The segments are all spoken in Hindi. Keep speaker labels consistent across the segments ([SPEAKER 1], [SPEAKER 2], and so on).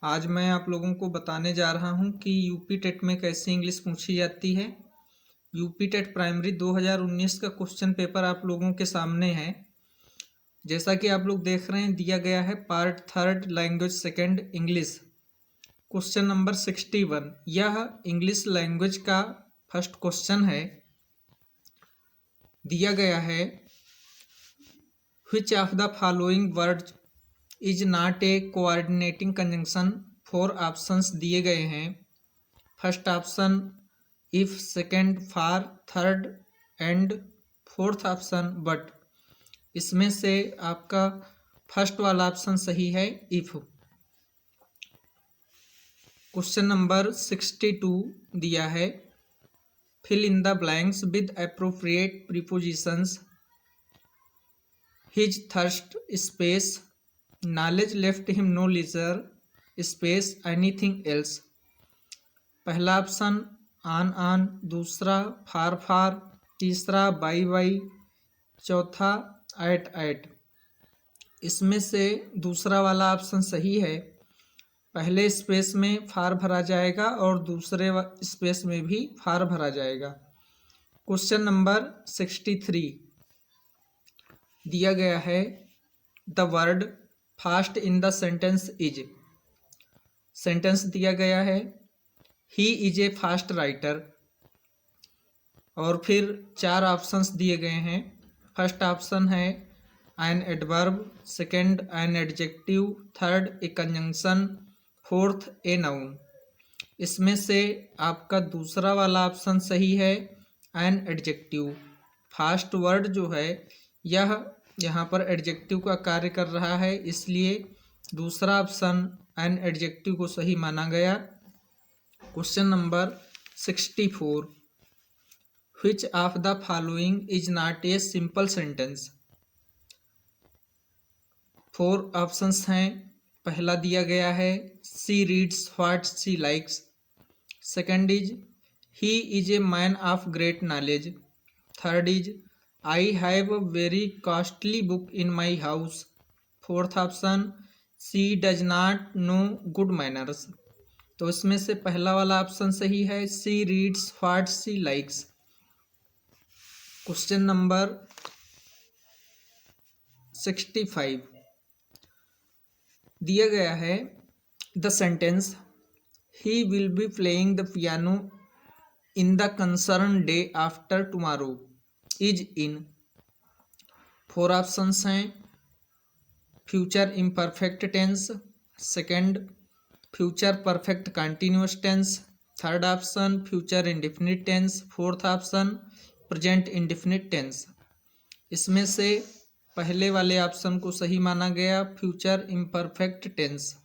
[SPEAKER 1] आज मैं आप लोगों को बताने जा रहा हूं कि यूपी टेट में कैसे इंग्लिश पूछी जाती है। यूपी टेट प्राइमरी 2019 का क्वेश्चन पेपर आप लोगों के सामने है। जैसा कि आप लोग देख रहे हैं, दिया गया है part 3 language second English, question number 61। यह इंग्लिश लैंग्वेज का फर्स्ट क्वेश्चन है। दिया गया है which of the following word is not a coordinating conjunction. 4 options दिए गए हैं। First option if, second for, third and, fourth option but. इसमें से आपका फर्स्ट वाला ऑप्शन सही है, इफ। क्वेश्चन नंबर 62 दिया है fill in the blanks with appropriate prepositions. His thirst space, knowledge left him no leisure space anything else. पहला ऑप्शन ऑन, दूसरा फार, तीसरा बाई, चौथा एट। इसमें से दूसरा वाला ऑप्शन सही है। पहले स्पेस में फार भरा जाएगा और दूसरे स्पेस में भी फार भरा जाएगा। क्वेश्चन नंबर 63 दिया गया है the word fast in the sentence is. Sentence दिया गया है he is a fast writer, और फिर 4 ऑप्शंस दिए गए हैं। फर्स्ट ऑप्शन है an adverb, second an adjective, third A conjunction, fourth a noun. इसमें से आपका दूसरा वाला ऑप्शन सही है, एन एडजेक्टिव। फास्ट वर्ड जो है यह यहाँ पर एडजेक्टिव का कार्य कर रहा है, इसलिए दूसरा ऑप्शन एन एडजेक्टिव को सही माना गया। Question number 64 which of the following is not a simple sentence. 4 options हैं। पहला दिया गया है she reads what she likes. Second is he is a man of great knowledge. Third is I have a very costly book in my house. Fourth option she does not know good manners. तो इसमें से पहला वाला ऑप्शन सही है, she reads what she likes. Question number 65 दिया गया है the sentence he will be playing the piano in the concern day after tomorrow is in. 4 options हैं। Future imperfect tense, second future perfect continuous tense, third option future indefinite tense, fourth option present indefinite tense. इसमें से पहले वाले ऑप्शन को सही माना गया, future imperfect tense.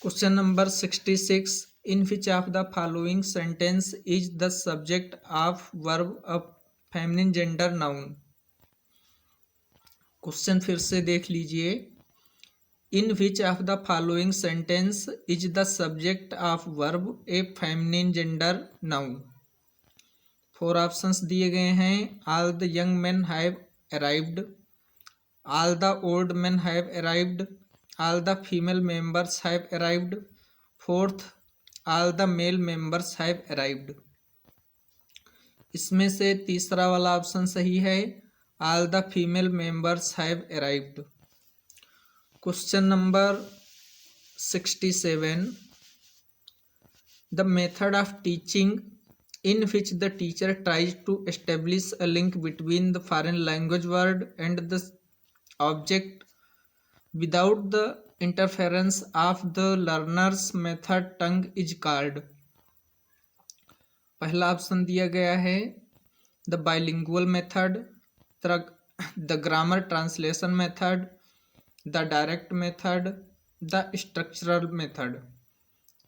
[SPEAKER 1] Question number 66 in which of the following sentence is the subject of verb of feminine gender noun. Question फिर से देख लीजिए, in which of the following sentence is the subject of verb a feminine gender noun. 4 options दिए गए हैं। All the young man have arrived, all the old man have arrived, all the female members have arrived, fourth all the male members have arrived. इसमें से तीसरा वाला ऑप्शन सही है, all the female members have arrived. Question number 67 the method of teaching in which the teacher tries to establish a link between the foreign language word and the object without the interference of the learner's method tongue is called। पहला ऑप्शन दिया गया है the bilingual method, the grammar translation method, the direct method, the structural method.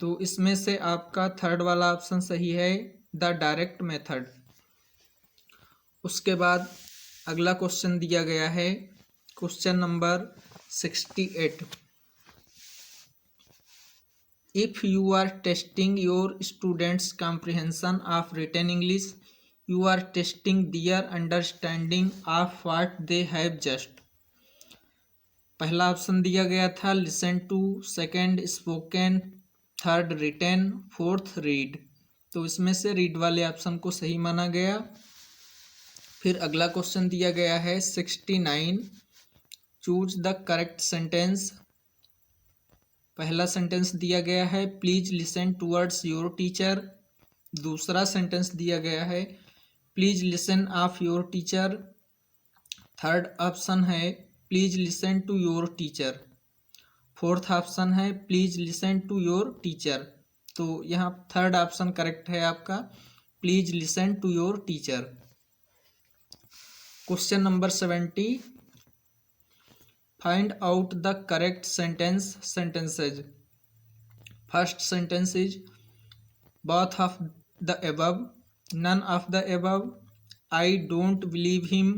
[SPEAKER 1] तो इसमें से आपका थर्ड वाला ऑप्शन सही है, द डायरेक्ट मेथड। उसके बाद अगला क्वेश्चन दिया गया है question number 68 if you are testing your students comprehension of written English you are testing their understanding of what they have just. पहला ऑप्शन दिया गया था listen to, second spoken, third written, fourth read. तो इसमें से रीड वाले ऑप्शन को सही माना गया। फिर अगला क्वेश्चन दिया गया है 69, चूज द करेक्ट सेंटेंस। पहला सेंटेंस दिया गया है please listen towards your teacher. दूसरा सेंटेंस दिया गया है please listen of your teacher. Third option है please listen to your teacher. Fourth option है please listen to your teacher. तो यहाँ थर्ड ऑप्शन करेक्ट है आपका, please listen to your teacher. Question number 70, find out the correct sentences. First sentence is both of the above, none of the above, I don't believe him।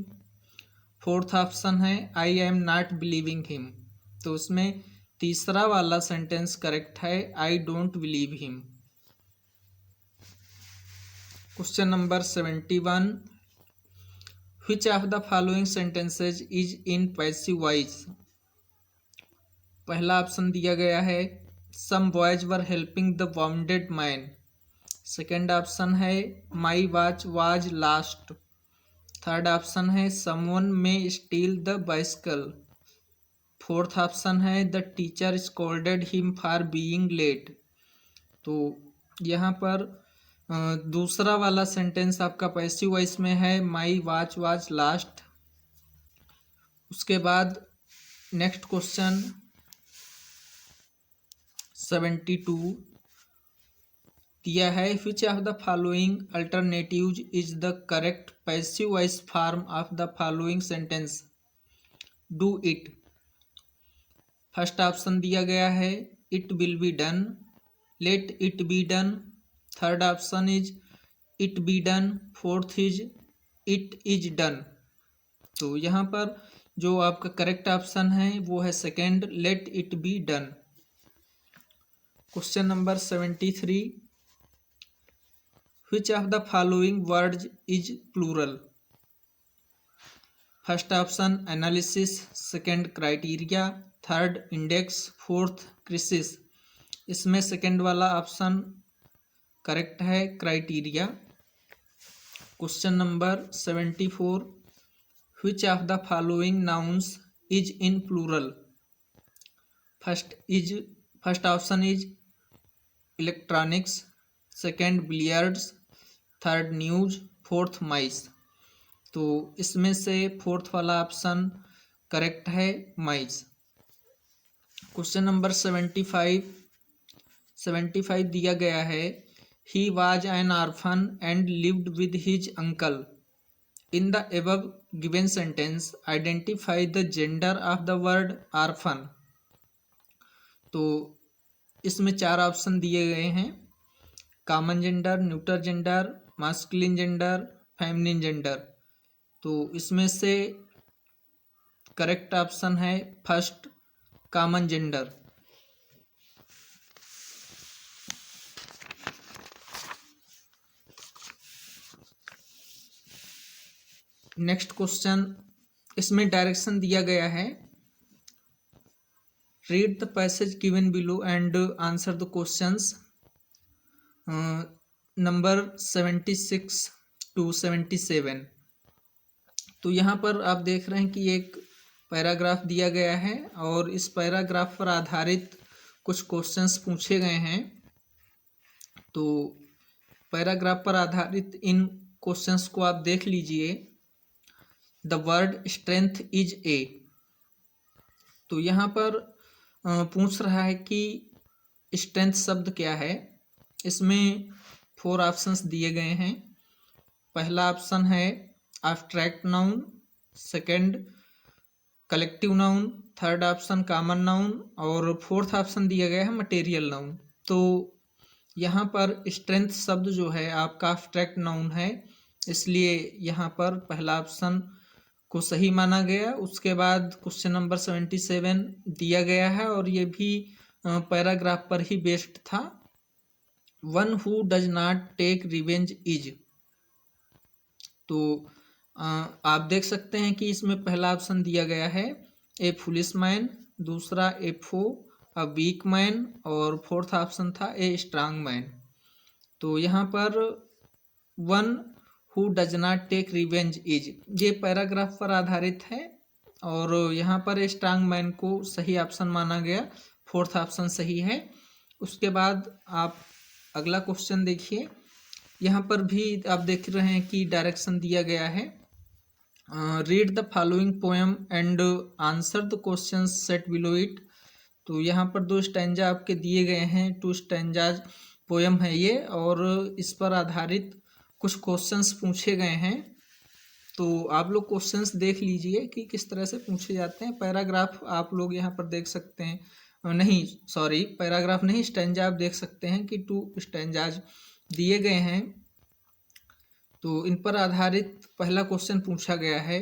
[SPEAKER 1] Fourth option है I am not believing him। तो उसमें तीसरा वाला सेंटेंस करेक्ट है I don't believe him। Question number 71, which of the following sentences is in passive voice। पहला ऑप्शन दिया गया है some boys were helping the wounded man। Second option है my watch was lost। Third option है someone may steal the bicycle। Fourth option है the teacher scolded him for being late। तो यहाँ पर दूसरा वाला सेंटेंस आपका पैसिव वॉइस में है माई वॉच वाज लास्ट। उसके बाद नेक्स्ट क्वेश्चन 72 दिया है विच of the following alternatives is the correct passive voice form of the following sentence, do it. First option दिया गया है it will be done, late it be done. Third option is it be done, fourth is it is done. तो यहाँ पर जो आपका करेक्ट ऑप्शन है वो है second, let it be done. Question number 73, which of the following words is plural. First option analysis, second criteria, third index, fourth crisis. इसमें सेकेंड वाला ऑप्शन करेक्ट है, criteria. Question number 74, which of the following nouns is in plural. First option is electronics, second billiards, third news, fourth mice. तो इसमें से फोर्थ वाला ऑप्शन करेक्ट है, माइस। क्वेश्चन नंबर 75 दिया गया है he was an orphan and lived with his uncle। in the above given sentence identify the gender of the word orphan। तो इसमें चार ऑप्शन दिए गए हैं, common gender, neuter gender, masculine gender, feminine gender. तो इसमें से करेक्ट ऑप्शन है first, common gender. Next question, इसमें डायरेक्शन दिया गया है read the passage given below and answer the questions number 76 to 77। तो यहाँ पर आप देख रहे हैं कि एक पैराग्राफ दिया गया है और इस पैराग्राफ पर आधारित कुछ क्वेश्चंस पूछे गए हैं। तो पैराग्राफ पर आधारित इन क्वेश्चंस को आप देख लीजिए। The word strength is a. तो यहाँ पर पूछ रहा है कि स्ट्रेंथ शब्द क्या है। इसमें 4 ऑप्शंस दिए गए हैं। पहला ऑप्शन है abstract noun, second collective noun, third option common noun और फोर्थ ऑप्शन दिया गया है मटेरियल नाउन। तो यहाँ पर स्ट्रेंथ शब्द जो है आपका एब्स्ट्रैक्ट नाउन है, इसलिए यहाँ पर पहला ऑप्शन को सही माना गया। उसके बाद क्वेश्चन नंबर 77 दिया गया है और ये भी पैराग्राफ पर ही बेस्ड था। One who does not take revenge is. तो आप देख सकते हैं कि इसमें पहला ऑप्शन दिया गया है ए फुलिश मैन, दूसरा ए फो अ वीक मैन, और फोर्थ ऑप्शन था ए स्ट्रांग मैन। तो यहाँ पर one who does not take revenge is, ये पैराग्राफ पर आधारित है और यहाँ पर स्ट्रांग मैन को सही ऑप्शन माना गया, फोर्थ ऑप्शन सही है। उसके बाद आप अगला क्वेश्चन देखिए, यहाँ पर भी आप देख रहे हैं कि डायरेक्शन दिया गया है, read the following poem and answer the question set below it. तो यहाँ पर 2 स्टैंजा आपके दिए गए हैं, 2 स्टैंजाज पोएम है ये, और इस पर आधारित कुछ क्वेश्चंस पूछे गए हैं। तो आप लोग क्वेश्चंस देख लीजिए कि किस तरह से पूछे जाते हैं। पैराग्राफ आप लोग यहाँ पर देख सकते हैं, नहीं सॉरी पैराग्राफ नहीं, स्टैंजा आप देख सकते हैं कि 2 स्टैंजाज दिए गए हैं। तो इन पर आधारित पहला क्वेश्चन पूछा गया है,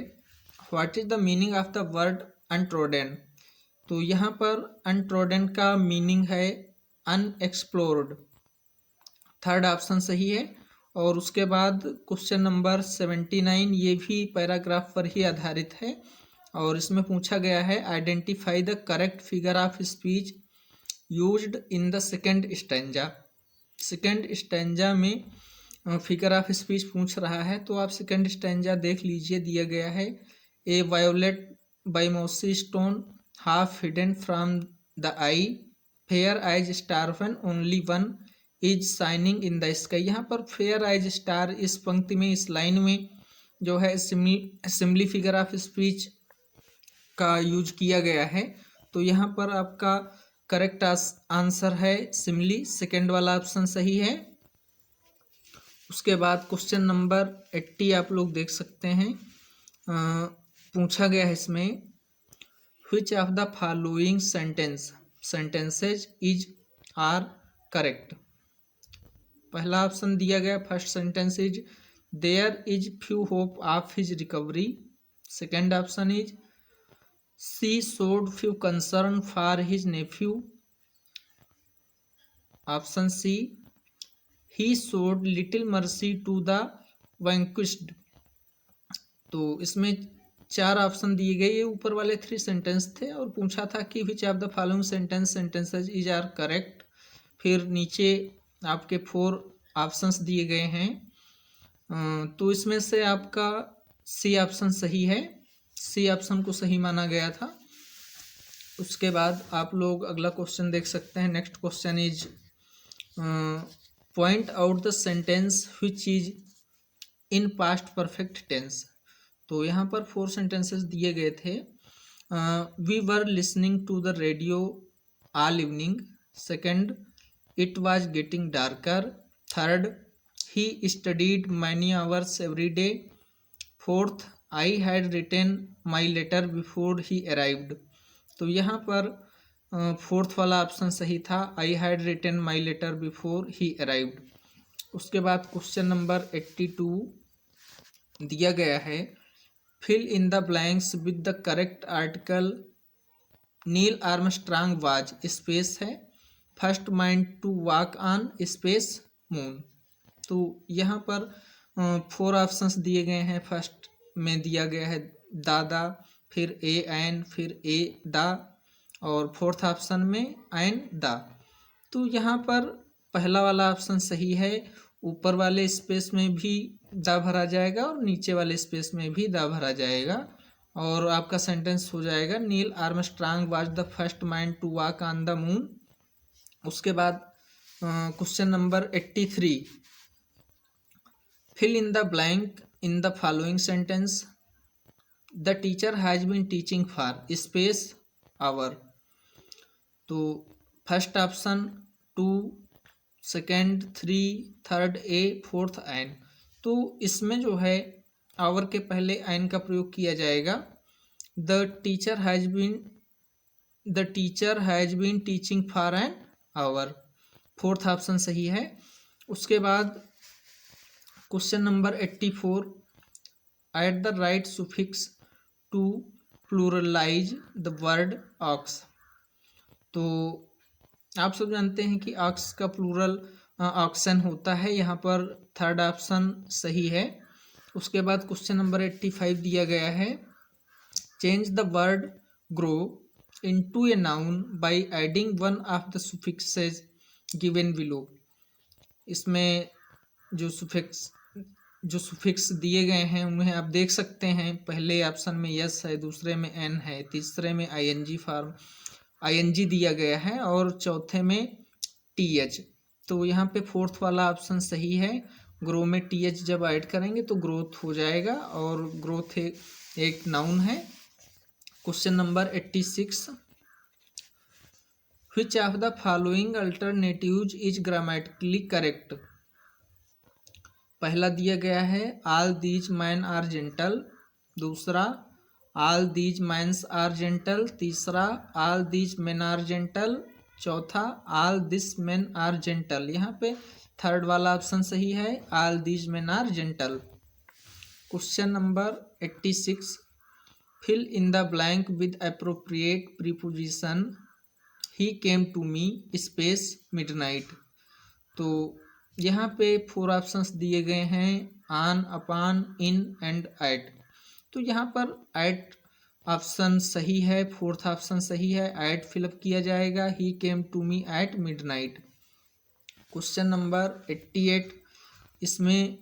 [SPEAKER 1] what is the meaning of the word untrodden. तो यहाँ पर अनट्रोडन का मीनिंग है अनएक्सप्लोर्ड, थर्ड ऑप्शन सही है। और उसके बाद क्वेश्चन नंबर 79, ये भी पैराग्राफ पर ही आधारित है और इसमें पूछा गया है, identify the correct figure of speech used in the second stanza. Second stanza में फिगर ऑफ स्पीच पूछ रहा है, तो आप सेकेंड स्टैंजा देख लीजिए, दिया गया है, ए वायोलेट बाई मोसी stone half hidden from the I, fair eyes star one only one is shining in the sky. यहाँ पर फेयर आइज स्टार इस पंक्ति में, इस लाइन में जो है सिमिली फिगर ऑफ स्पीच का यूज किया गया है। तो यहाँ पर आपका करेक्ट आंसर है सिमिली, सेकेंड वाला ऑप्शन सही है। उसके बाद क्वेश्चन नंबर 80 आप लोग देख सकते हैं, पूछा गया है इसमें, which of the following sentences is are correct. पहला ऑप्शन दिया गया, first sentence is there is few hope of his recovery, second option is she showed few concern for his nephew, option C he showed little mercy to the vanquished. तो इसमें 4 ऑप्शन दिए गए, ये ऊपर वाले 3 सेंटेंस थे और पूछा था कि which of the following sentences is are correct. फिर नीचे आपके 4 ऑप्शंस दिए गए हैं, तो इसमें से आपका सी ऑप्शन सही है, सी ऑप्शन को सही माना गया था। उसके बाद आप लोग अगला क्वेश्चन देख सकते हैं, next question is point out the sentence which is in past perfect tense. तो यहाँ पर 4 सेंटेंसेस दिए गए थे, we were listening to the radio all evening, second it was getting darker, third he studied many hours every day, fourth I had written my letter before he arrived. तो यहाँ पर फोर्थ वाला ऑप्शन सही था, I had written my letter before he arrived. उसके बाद क्वेश्चन नंबर 82 दिया गया है, fill in the blanks with the correct article Neil Armstrong was, space है, first man to walk on space moon. तो यहाँ पर 4 ऑप्शंस दिए गए हैं, फर्स्ट में दिया गया है दादा, फिर ए एन, फिर ए दा, और फोर्थ ऑप्शन में एन दा। तो यहाँ पर पहला वाला ऑप्शन सही है, ऊपर वाले स्पेस में भी दा भरा जाएगा और नीचे वाले स्पेस में भी दा भरा जाएगा और आपका सेंटेंस हो जाएगा Neil Armstrong was the first man to walk on the moon. उसके बाद question number 83, fill in the blank in the following sentence, the teacher has been teaching for space hour. तो first option 2, second 3, third a, fourth an. तो इसमें जो है आवर के पहले एन का प्रयोग किया जाएगा, the teacher has been teaching for an hour, fourth option सही है। उसके बाद question number 84, add the right suffix to pluralize the word ox. तो आप सब जानते हैं कि ऑक्स का प्लूरल ऑक्सन होता है, यहाँ पर थर्ड ऑप्शन सही है। उसके बाद क्वेश्चन नंबर 85 दिया गया है, change the word grow into a noun by adding one of the suffixes given below। इसमें जो सुफिक्स दिए गए हैं उन्हें आप देख सकते हैं। पहले ऑप्शन में यस है, दूसरे में एन है, तीसरे में आईएनजी फॉर्म आईएनजी दिया गया है और चौथे में टीएच। तो यहाँ पे फोर्थ वाला ऑप्शन सही है। ग्रो में टीएच जब ऐड करेंगे तो ग्रोथ हो जाएगा और ग्रोथ एक नाउन है। Question number 86, which of the following alternatives is grammatically correct. पहला दिया गया है all these man are gentle, दूसरा all these mans are gentle, तीसरा all these men are gentle, चौथा all this men are gentle. यहाँ पे थर्ड वाला ऑप्शन सही है, all these men are gentle. Question number 86, fill in the blank with appropriate preposition he came to me space midnight. तो यहाँ पे 4 ऑप्शंस दिए गए हैं, on, upon, in and at. तो यहाँ पर एट ऑप्शन सही है, फोर्थ ऑप्शन सही है, एट फिलअप किया जाएगा, he came to me at midnight. Question number 88, इसमें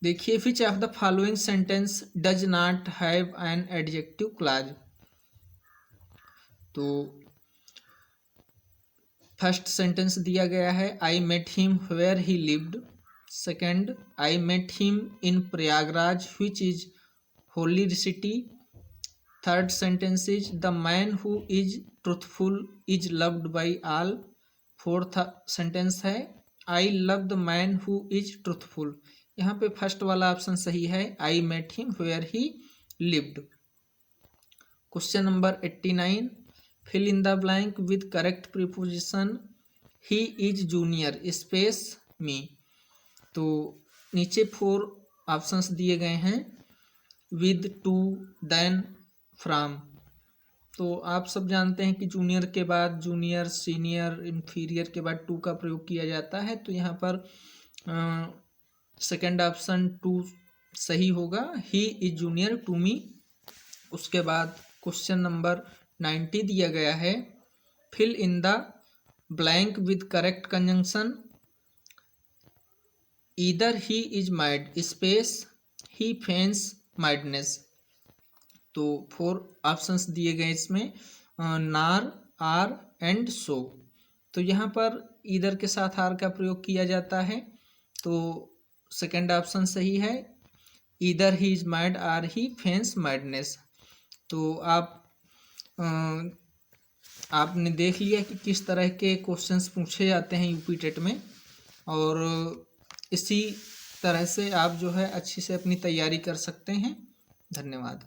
[SPEAKER 1] देखिए which of the following sentence does not have an adjective clause. तो फर्स्ट सेंटेंस दिया गया है I met him where he lived. Second, I met him in Prayagraj which is holy city. Third sentence is the man who is truthful is loved by all. Fourth sentence है I love the man who is truthful. यहाँ पे फर्स्ट वाला ऑप्शन सही है, I met him where he lived. Question number 89, fill in the blank with correct preposition he is junior space me. तो नीचे 4 ऑप्शंस दिए गए हैं, विद, टू, देन, फ्रॉम। तो आप सब जानते हैं कि जूनियर के बाद जूनियर, सीनियर, इन्फीरियर के बाद टू का प्रयोग किया जाता है। तो यहाँ पर सेकंड ऑप्शन टू सही होगा, he is junior to me. उसके बाद क्वेश्चन नंबर 90 दिया गया है, fill in the blank with correct conjunction either he is mad space he feigns madness. तो 4 ऑप्शंस दिए गए इसमें, नार, आर एंड सो। तो यहाँ पर ईदर के साथ आर का प्रयोग किया जाता है। तो सेकंड ऑप्शन सही है, either he is mad or he feigns madness. तो आपने देख लिया कि किस तरह के क्वेश्चंस पूछे जाते हैं यूपी टेट में, और इसी तरह से आप जो है अच्छी से अपनी तैयारी कर सकते हैं। धन्यवाद।